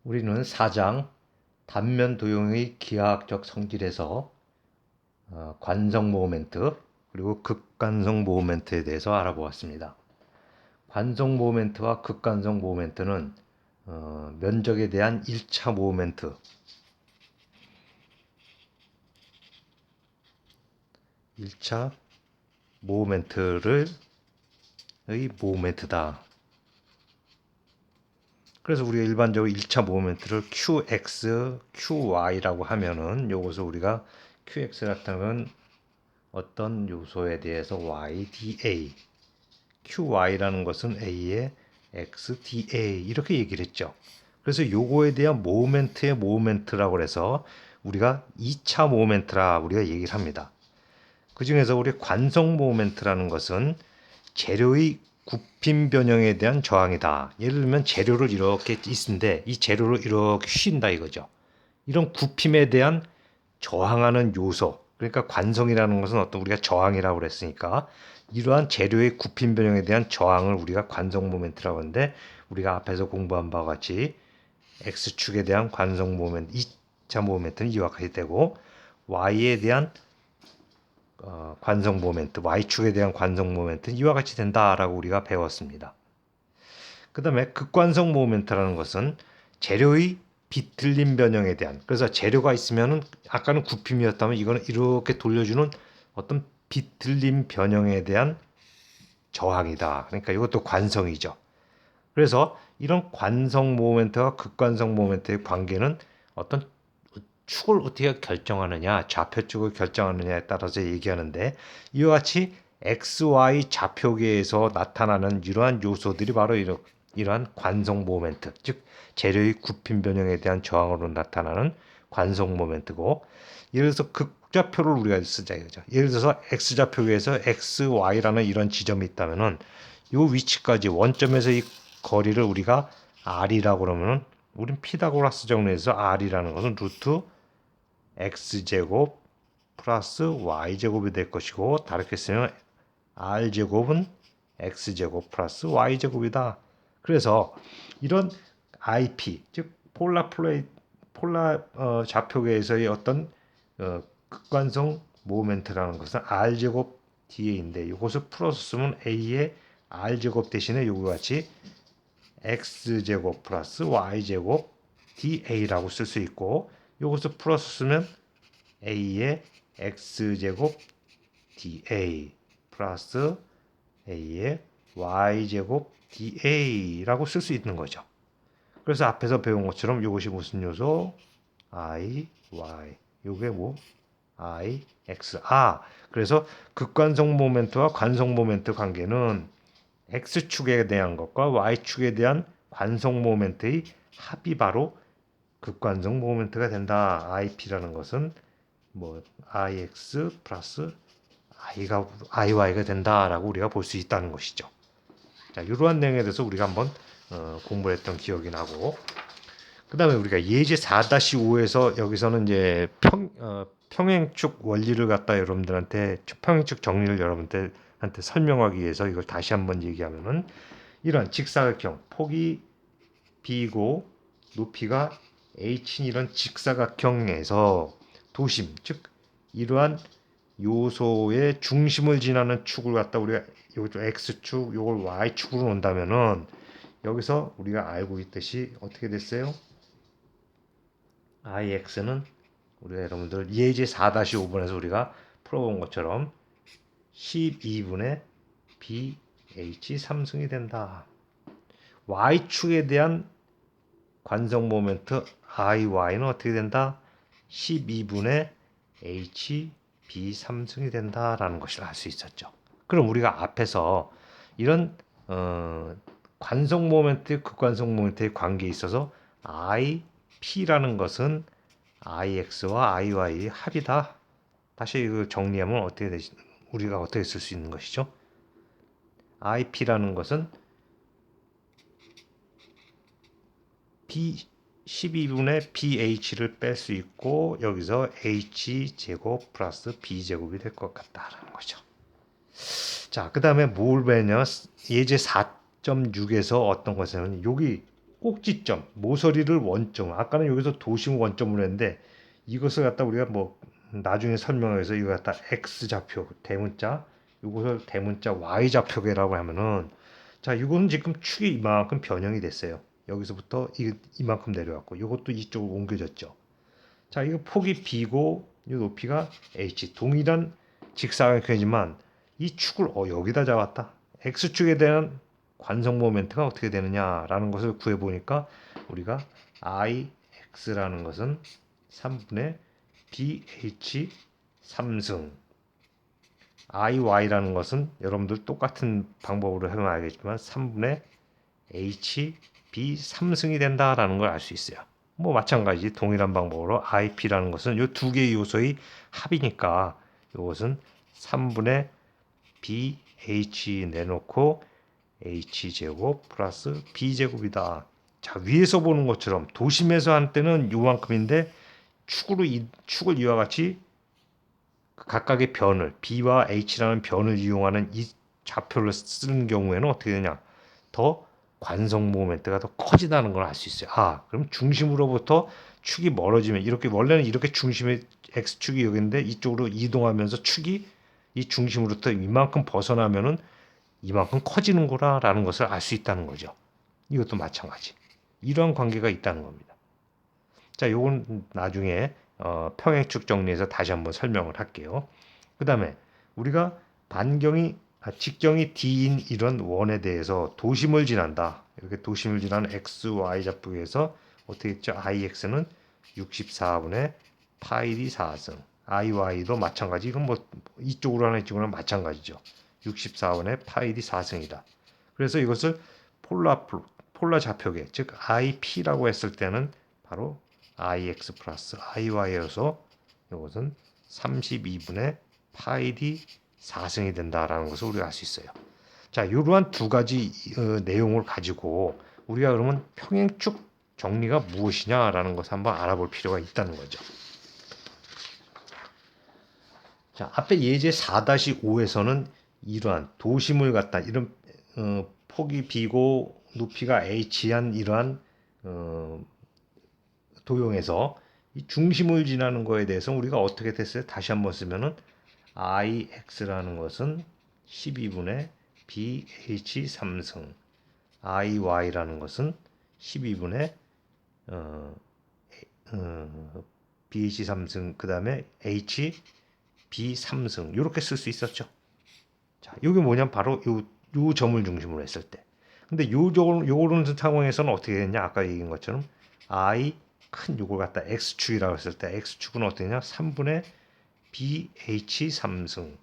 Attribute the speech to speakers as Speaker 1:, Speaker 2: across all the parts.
Speaker 1: 우리는 4장 단면 도형의 기하학적 성질에서 관성 모멘트 그리고 극관성 모멘트에 대해서 알아보았습니다. 관성 모멘트와 극관성 모멘트는 면적에 대한 1차 모멘트, 1차 모멘트의 모멘트다. 그래서 우리가 일반적으로 1차 모멘트를 QX, QY라고 하면은 요것을 우리가 QX 나타나면 어떤 요소에 대해서 Y, dA, QY라는 것은 A의 X, dA 이렇게 얘기를 했죠. 그래서 요거에 대한 모멘트의 모멘트라고 해서 우리가 2차 모멘트라 우리가 얘기를 합니다. 그 중에서 우리 관성 모멘트라는 것은 재료의 굽힘 변형에 대한 저항이다. 예를 들면 재료를 이렇게 있는데 이 재료를 이렇게 쉰다 이거죠. 이런 굽힘에 대한 저항하는 요소, 그러니까 관성이라는 것은 어떤 우리가 저항이라고 그랬으니까 이러한 재료의 굽힘 변형에 대한 저항을 우리가 관성 모멘트라고 하는데 우리가 앞에서 공부한 바와 같이 X축에 대한 관성 모멘트, 2차 모멘트는 이와 같이 되고 Y에 대한 관성 모멘트, Y축에 대한 관성 모멘트는 이와 같이 된다라고 우리가 배웠습니다. 그 다음에 극관성 모멘트라는 것은 재료의 비틀림 변형에 대한, 그래서 재료가 있으면은 아까는 굽힘이었다면 이거는 이렇게 돌려주는 어떤 비틀림 변형에 대한 저항이다. 그러니까 이것도 관성이죠. 그래서 이런 관성 모멘트와 극관성 모멘트의 관계는 어떤 축을 어떻게 결정하느냐, 좌표축을 결정하느냐에 따라서 얘기하는데 이와 같이 XY 좌표계에서 나타나는 이러한 요소들이 바로 이러한 관성 모멘트, 즉 재료의 굽힘 변형에 대한 저항으로 나타나는 관성 모멘트고, 예를 들어서 극좌표를 우리가 쓰자 이거죠. 예를 들어서 X좌표계에서 XY라는 이런 지점이 있다면은 이 위치까지 원점에서 이 거리를 우리가 R이라고 그러면은 우린 피타고라스 정리에서 R이라는 것은 루트 X제곱 플러스 Y제곱이 될 것이고, 다르게 쓰면 R제곱은 X제곱 플러스 Y제곱이다. 그래서 이런 IP, 즉 폴라 좌표계에서의 어떤 극관성 모멘트라는 것은 R제곱 DA인데 이것을 풀어서 쓰면 A의 R제곱 대신에 이와 같이 X제곱 플러스 Y제곱 DA라고 쓸 수 있고, 이것을 풀어서 쓰면 A의 X제곱 DA 플러스 A의 Y제곱 DA라고 쓸 수 있는 거죠. 그래서 앞에서 배운 것처럼 이것이 무슨 요소? I, Y. 이게 뭐? I, X. 그래서 극관성 모멘트와 관성 모멘트 관계는 X축에 대한 것과 Y축에 대한 관성 모멘트의 합이 바로 극관성 모멘트가 된다. IP라는 것은 뭐 IX 플러스 IY가 된다라고 우리가 볼 수 있다는 것이죠. 자, 이러한 내용에 대해서 우리가 한번 공부했던 기억이 나고, 그 다음에 우리가 예제 4-5에서 여기서는 이제 평행축 원리를 갖다 여러분들한테 평행축 정리를 여러분들한테 설명하기 위해서 이걸 다시 한번 얘기하면은 이런 직사각형 폭이 b고 높이가 h인 이런 직사각형에서 도심, 즉 이러한 요소의 중심을 지나는 축을 갖다 우리가 이걸 x축, 이걸 y축으로 놓는다면은 여기서 우리가 알고 있듯이 어떻게 됐어요? ix는 우리가 여러분들 예제 4-5번에서 우리가 풀어본 것처럼 12분의 bh 3승이 된다. y축에 대한 관성 모멘트 IY는 어떻게 된다? 12분의 H B 3승이 된다라는 것을 알 수 있었죠. 그럼 우리가 앞에서 이런 관성 모멘트, 극관성 모멘트의 관계에 있어서 IP라는 것은 IX와 IY의 합이다. 다시 이걸 정리하면 어떻게 되지? 우리가 어떻게 쓸 수 있는 것이죠? IP라는 것은 B 12분의 BH를 뺄 수 있고 여기서 H제곱 플러스 B제곱이 될 것 같다라는 거죠. 자, 그 다음에 뭘 배냐? 예제 4.6에서 어떤 것은 여기 꼭지점, 모서리를 원점. 아까는 여기서 도심 원점으로 했는데 이것을 갖다 우리가 뭐 나중에 설명해서 이거 갖다 x 좌표 대문자, 이것을 대문자 y 좌표계라고 하면은 자, 이거는 지금 축이 이만큼 변형이 됐어요. 여기서부터 이만큼 내려왔고 이것도 이쪽으로 옮겨졌죠. 자, 이거 폭이 b고 이 높이가 h. 동일한 직사각형이지만 이 축을 여기다 잡았다. x축에 대한 관성 모멘트가 어떻게 되느냐라는 것을 구해 보니까 우리가 ix라는 것은 3분의 bh 3승, iy라는 것은 여러분들 똑같은 방법으로 하면 알겠지만 3분의 h b 3승이 된다라는 걸 알 수 있어요. 뭐 마찬가지 동일한 방법으로 ip라는 것은 이 두 개의 요소의 합이니까 이것은 3분의 bh 내놓고 h제곱 플러스 b제곱이다. 자, 위에서 보는 것처럼 도심에서 한 때는 요만큼인데 축을 이와 같이 각각의 변을 b와 h라는 변을 이용하는 이 좌표를 쓰는 경우에는 어떻게 되냐? 더 관성 모멘트가 더 커진다는 걸 알 수 있어요. 아, 그럼 중심으로부터 축이 멀어지면 이렇게 원래는 이렇게 중심의 x축이 여기인데 이쪽으로 이동하면서 축이 이 중심으로부터 이만큼 벗어나면은 이만큼 커지는구나라는 것을 알 수 있다는 거죠. 이것도 마찬가지. 이러한 관계가 있다는 겁니다. 자, 요건 나중에 평행축 정리해서 다시 한번 설명을 할게요. 그 다음에 우리가 직경이 D인 이런 원에 대해서 도심을 지난다. 이렇게 도심을 지나는 x, y 좌표에서 어떻게 했죠? ix는 64분의 파이 d 4승, iy도 마찬가지. 이건 뭐 이쪽으로 하나 이쪽으로 하나 마찬가지죠. 64분의 파이 d 4승이다. 그래서 이것을 폴라 좌표계, 즉 ip라고 했을 때는 바로 ix 플러스 iy여서 이것은 32분의 파이 d 4승이 된다라는 것을 우리가 알 수 있어요. 자, 이러한 두 가지 내용을 가지고 우리가 그러면 평행축 정리가 무엇이냐라는 것을 한번 알아볼 필요가 있다는 거죠. 자, 앞에 예제 4-5에서는 이러한 도심을 갖다 이런 폭이 b고 높이가 h한 이러한 도형에서 이 중심을 지나는 거에 대해서 우리가 어떻게 됐어요? 다시 한번 쓰면은 ix라는 것은 12분의 bh 3승, iy라는 것은 12분의 bh 3승 그 다음에 h b 3승 이렇게 쓸 수 있었죠. 자, 이게 뭐냐면 바로 요 점을 중심으로 했을 때. 근데 요런 상황에서는 어떻게 되냐? 아까 얘기한 것처럼 i 큰 요걸 갖다 x축이라고 했을 때 x축은 어떻게 되냐? 3분의 bh 3승.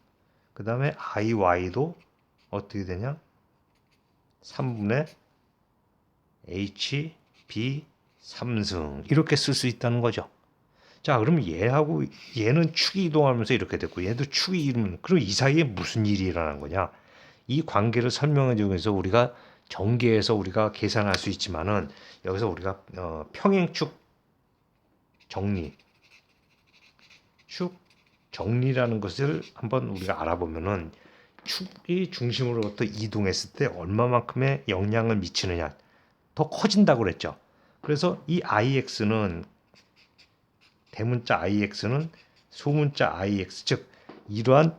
Speaker 1: 그 다음에 iy도 어떻게 되냐? 3분의 h b 3승. 이렇게 쓸 수 있다는 거죠. 자, 그럼 얘하고 얘는 축이 이동하면서 이렇게 됐고 얘도 축이 이동하면 그럼 이 사이에 무슨 일이 일어나는 거냐? 이 관계를 설명해 주기 위해서 우리가 전개해서 우리가 계산할 수 있지만은 여기서 우리가 평행축 축 정리라는 것을 한번 우리가 알아보면은 축이 중심으로부터 이동했을 때 얼마만큼의 영향을 미치느냐 더 커진다고 그랬죠. 그래서 이 ix는 대문자 ix는 소문자 ix 즉 이러한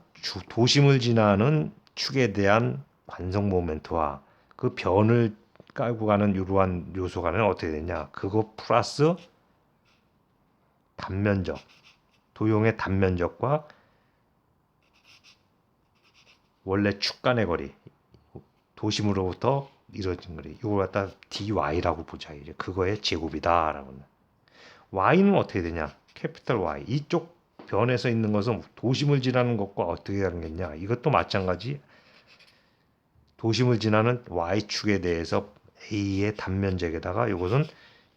Speaker 1: 도심을 지나는 축에 대한 관성 모멘트와 그 변을 깔고 가는 이러한 요소간은 어떻게 되냐? 그거 플러스 단면적 도형의 단면적과 원래 축 간의 거리 도심으로부터 이루어진 거리 이걸 갖다 dy라고 보자. 이제 그거의 제곱이다라고. y는 어떻게 되냐? 캐피털 Y 이쪽 변에서 있는 것은 도심을 지나는 것과 어떻게 다른겠냐? 이것도 마찬가지. 도심을 지나는 y축에 대해서 a의 단면적에다가 이것은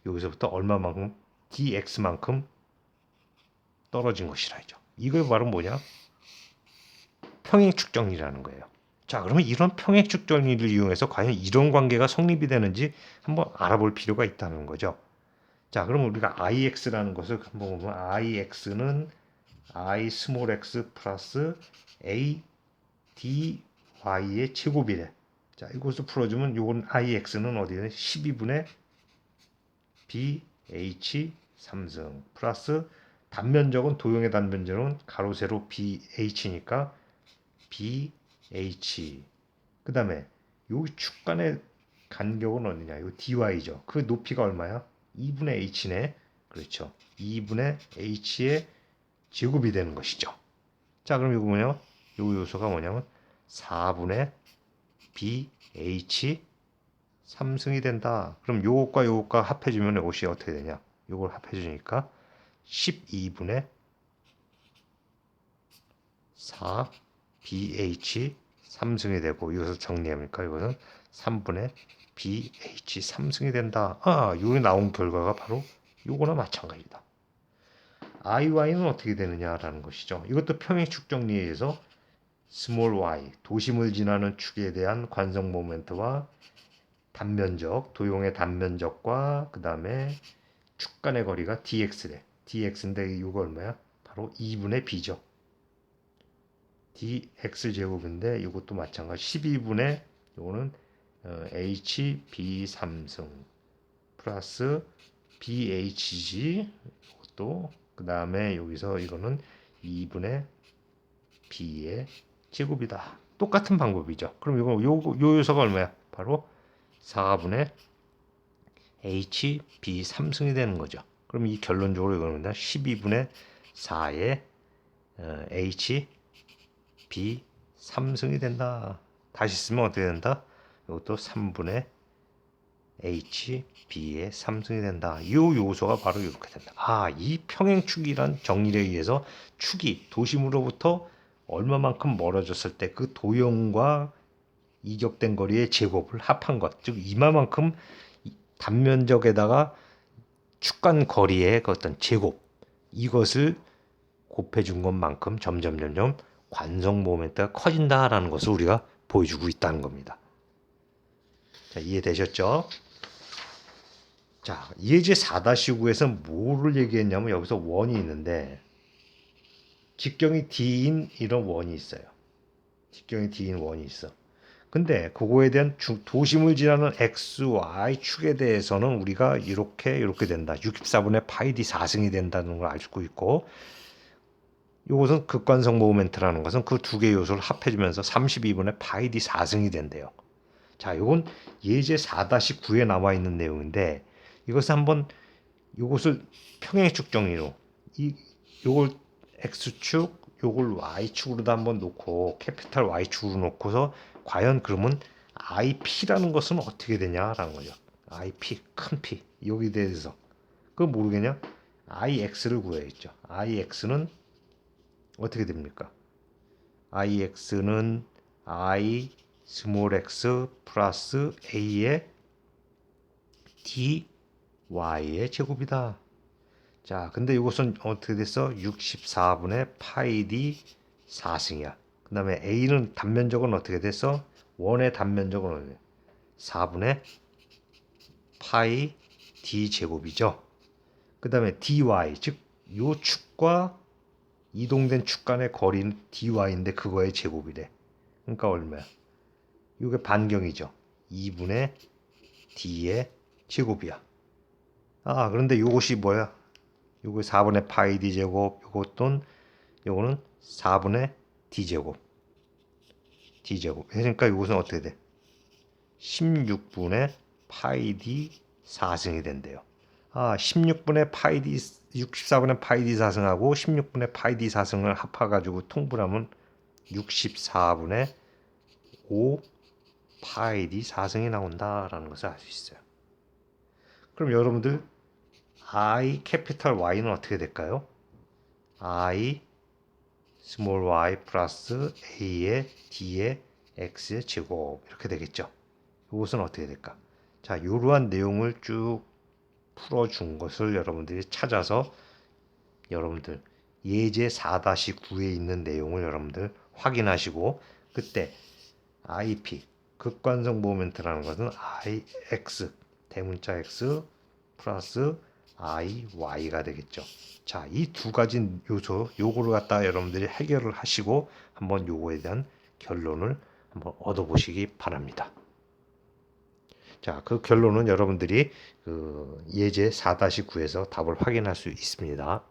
Speaker 1: 여기서부터 얼마만큼 dx만큼 떨어진 것이라죠. 이걸 바로 뭐냐? 평행축 정리라는 거예요. 자, 그러면 이런 평행축 정리를 이용해서 과연 이런 관계가 성립이 되는지 한번 알아볼 필요가 있다는 거죠. 자, 그럼 우리가 ix라는 것을 한번 보면 ix는 i 스몰 x 플러스 a dy의 제곱이래. 자, 이것을 풀어주면 요건 ix는 어디에 12분의 BH 3승 플러스 단면적은 도형의 단면적은 가로 세로 BH니까 BH 그 다음에 요 축간의 간격은 어디냐? 요 DY죠. 그 높이가 얼마야? 2분의 H네. 그렇죠. 2분의 H의 제곱이 되는 것이죠. 자, 그럼 이거 뭐냐? 요 요소가 뭐냐면 4분의 BH 3승이 된다. 그럼 요것과 요것과 합해주면 이것이 어떻게 되냐? 요걸 합해주니까 12분의 4 BH 3승이 되고 이것을 정리하니까 이것은 3분의 BH 3승이 된다. 여기 나온 결과가 바로 요거나 마찬가지다. IY는 어떻게 되느냐라는 것이죠. 이것도 평행축 정리에 의해서 스몰 y, 도심을 지나는 축에 대한 관성 모멘트와 단면적, 도형의 단면적과 그 다음에 축 간의 거리가 dx래. dx인데 이거 얼마야? 바로 2분의 b죠. dx 제곱인데 이것도 마찬가지 12분의 요거는 hb 3승 플러스 bhg 이것도 그 다음에 여기서 이거는 2분의 b의 제곱이다. 똑같은 방법이죠. 그럼 이거 요 요소가 얼마야? 바로 4분의 hb 3승이 되는 거죠. 그럼 이 결론적으로 이거는 12분의 4의 h b 3승이 된다. 다시 쓰면 어떻게 된다? 이것도 3분의 h b의 3승이 된다. 이 요소가 바로 이렇게 된다. 이 평행축이란 정리에 의해서 축이 도심으로부터 얼마만큼 멀어졌을 때 그 도형과 이격된 거리의 제곱을 합한 것, 즉 이마만큼 단면적에다가 축간 거리의 그 어떤 제곱 이것을 곱해준 것만큼 점점 관성 모멘트가 커진다라는 것을 우리가 보여주고 있다는 겁니다. 자, 이해되셨죠? 자, 예제 4-9에서 뭐를 얘기했냐면 여기서 원이 있는데 직경이 D인 이런 원이 있어요. 직경이 D인 원이 있어. 근데 그거에 대한 도심을 지나는 x, y 축에 대해서는 우리가 이렇게 된다. 64분의 파이 d 4승이 된다는 걸 알 수 있고 이것은 극관성 모멘트라는 것은 그 두 개의 요소를 합해주면서 32분의 파이 d 4승이 된대요. 자, 이건 예제 4-9에 나와 있는 내용인데 이것을 한번 이것을 평행축 정리로 요걸 x축 요걸 y축으로도 한번 놓고 캐피탈 y축으로 놓고서 과연 그러면 IP라는 것은 어떻게 되냐라는 거죠. IP 큰 P 여기 대해서 그거 모르겠냐? IX를 구해야겠죠. IX는 어떻게 됩니까? IX는 I 스몰 x 플러스 A의 DY의 제곱이다. 자, 근데 이것은 어떻게 됐어? 64분의 파이 D 4승이야. 그 다음에 A는 단면적은 어떻게 됐어? 원의 단면적은 어떻게 돼? 4분의 파이 D 제곱이죠. 그 다음에 DY, 즉 요 축과 이동된 축 간의 거리는 DY인데 그거의 제곱이래. 그러니까 얼마야? 이게 반경이죠. 2분의 D의 제곱이야. 그런데 이것이 뭐야? 요거 4분의 파이 D 제곱, 요거는 4분의 D 제곱. D 제곱. 그러니까 이것은 어떻게 돼? 16분의 파이 D 4승이 된대요. 16분의 파이 D 64분의 파이 D 4승하고 16분의 파이 D 4승을 합해가지고 통분하면 64분의 5 파이 D 4승이 나온다라는 것을 알 수 있어요. 그럼 여러분들 I 캐피탈 Y는 어떻게 될까요? I 스몰 y 플러스 A의 D의 X의 제곱 이렇게 되겠죠. 이것은 어떻게 될까? 자, 이러한 내용을 쭉 풀어준 것을 여러분들이 찾아서 여러분들 예제 4-9에 있는 내용을 여러분들 확인하시고 그때 IP 극관성 모멘트라는 것은 IX 대문자 X 플러스 IY가 되겠죠. 자, 이 두 가지 요소 요거를 갖다 여러분들이 해결을 하시고 한번 요거에 대한 결론을 한번 얻어보시기 바랍니다. 자, 그 결론은 여러분들이 그 예제 4-9에서 답을 확인할 수 있습니다.